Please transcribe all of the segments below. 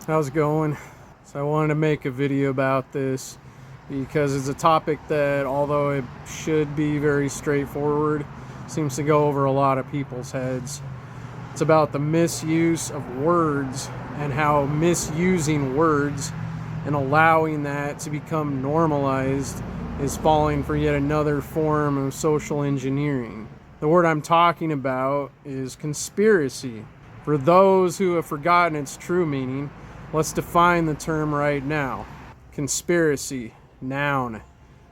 How's it going? So I wanted to make a video about this because it's a topic that, although it should be very straightforward, seems to go over a lot of people's heads. It's about the misuse of words and how misusing words and allowing that to become normalized is falling for yet another form of social engineering. The word I'm talking about is conspiracy. For those who have forgotten its true meaning, let's define the term right now. Conspiracy, noun,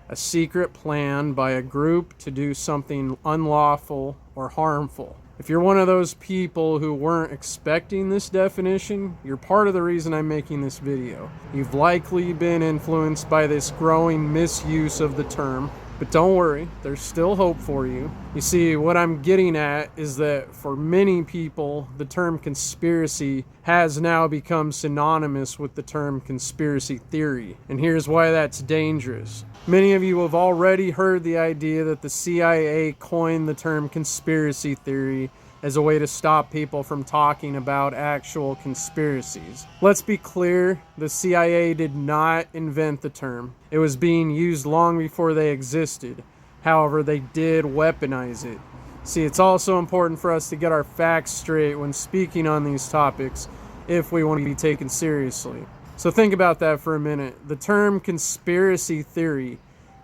a secret plan by a group to do something unlawful or harmful. If you're one of those people who weren't expecting this definition, you're part of the reason I'm making this video. You've likely been influenced by this growing misuse of the term, but don't worry, there's still hope for you. You see, what I'm getting at is that for many people, the term conspiracy has now become synonymous with the term conspiracy theory. And here's why that's dangerous. Many of you have already heard the idea that the CIA coined the term conspiracy theory as a way to stop people from talking about actual conspiracies. Let's be clear, the CIA did not invent the term. It was being used long before they existed. However, they did weaponize it. See, it's also important for us to get our facts straight when speaking on these topics if we want to be taken seriously. So think about that for a minute. The term conspiracy theory,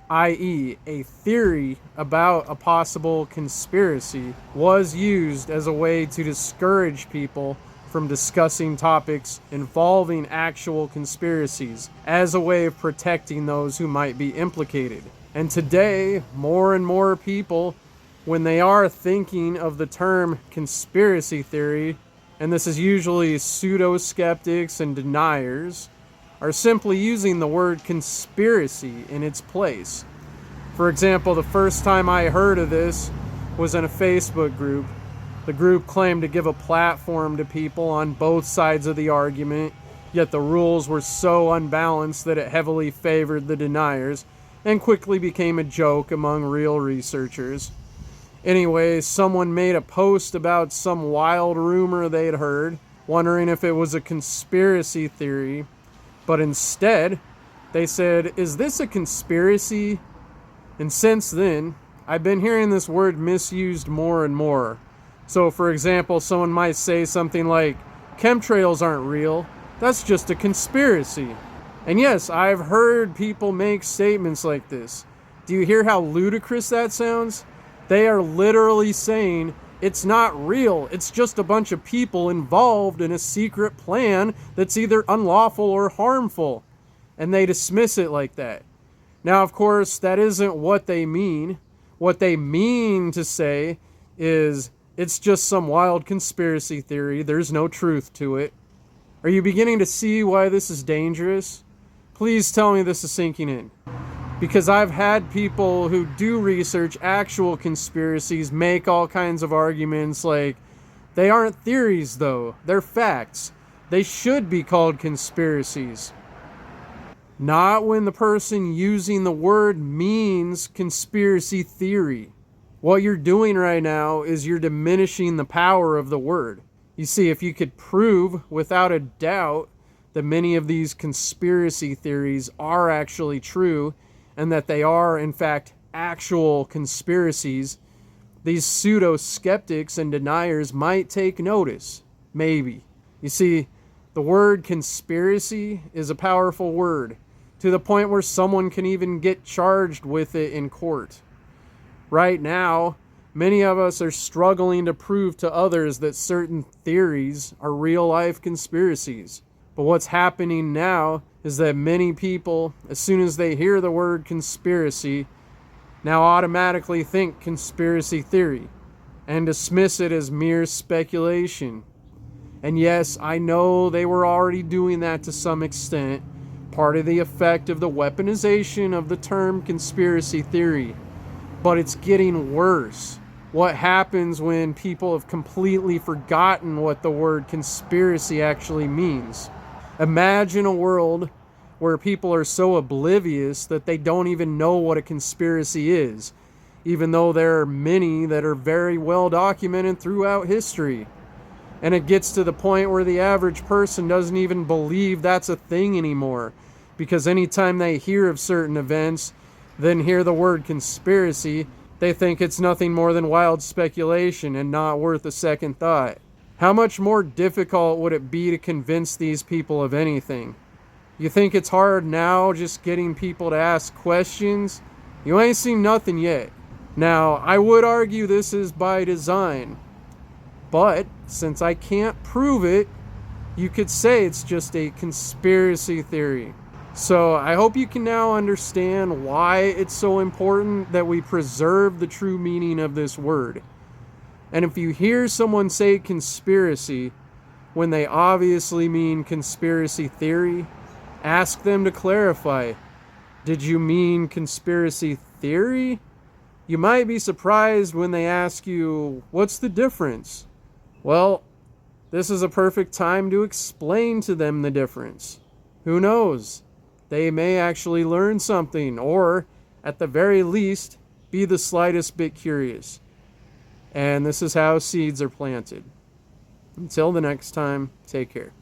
i.e. a theory about a possible conspiracy, was used as a way to discourage people from discussing topics involving actual conspiracies, as a way of protecting those who might be implicated. And today, more and more people, when they are thinking of the term conspiracy theory, and this is usually pseudo-skeptics and deniers, are simply using the word conspiracy in its place. For example, the first time I heard of this was in a Facebook group. The group claimed to give a platform to people on both sides of the argument, yet the rules were so unbalanced that it heavily favored the deniers and quickly became a joke among real researchers. Anyway, someone made a post about some wild rumor they'd heard, wondering if it was a conspiracy theory. But instead, they said, "Is this a conspiracy?" And since then, I've been hearing this word misused more and more. So for example, someone might say something like, "Chemtrails aren't real, that's just a conspiracy." And yes, I've heard people make statements like this. Do you hear how ludicrous that sounds? They are literally saying, it's not real, it's just a bunch of people involved in a secret plan that's either unlawful or harmful. And they dismiss it like that. Now, of course, that isn't what they mean. What they mean to say is, it's just some wild conspiracy theory, there's no truth to it. Are you beginning to see why this is dangerous? Please tell me this is sinking in. Because I've had people who do research actual conspiracies make all kinds of arguments like, they aren't theories though, they're facts. They should be called conspiracies. Not when the person using the word means conspiracy theory. What you're doing right now is you're diminishing the power of the word. You see, if you could prove without a doubt that many of these conspiracy theories are actually true, and that they are, in fact, actual conspiracies, these pseudo-skeptics and deniers might take notice. Maybe. You see, the word conspiracy is a powerful word, to the point where someone can even get charged with it in court. Right now, many of us are struggling to prove to others that certain theories are real-life conspiracies. But what's happening now is that many people, as soon as they hear the word conspiracy, now automatically think conspiracy theory and dismiss it as mere speculation. And yes, I know they were already doing that to some extent, part of the effect of the weaponization of the term conspiracy theory. But it's getting worse. What happens when people have completely forgotten what the word conspiracy actually means? Imagine a world where people are so oblivious that they don't even know what a conspiracy is, even though there are many that are very well documented throughout history. And it gets to the point where the average person doesn't even believe that's a thing anymore. Because anytime they hear of certain events, then hear the word conspiracy, they think it's nothing more than wild speculation and not worth a second thought. How much more difficult would it be to convince these people of anything? You think it's hard now just getting people to ask questions? You ain't seen nothing yet. Now, I would argue this is by design. But since I can't prove it, you could say it's just a conspiracy theory. So I hope you can now understand why it's so important that we preserve the true meaning of this word. And if you hear someone say conspiracy when they obviously mean conspiracy theory, ask them to clarify. Did you mean conspiracy theory? You might be surprised when they ask you, what's the difference? Well, this is a perfect time to explain to them the difference. Who knows? They may actually learn something, or, at the very least, be the slightest bit curious. And this is how seeds are planted. Until the next time, take care.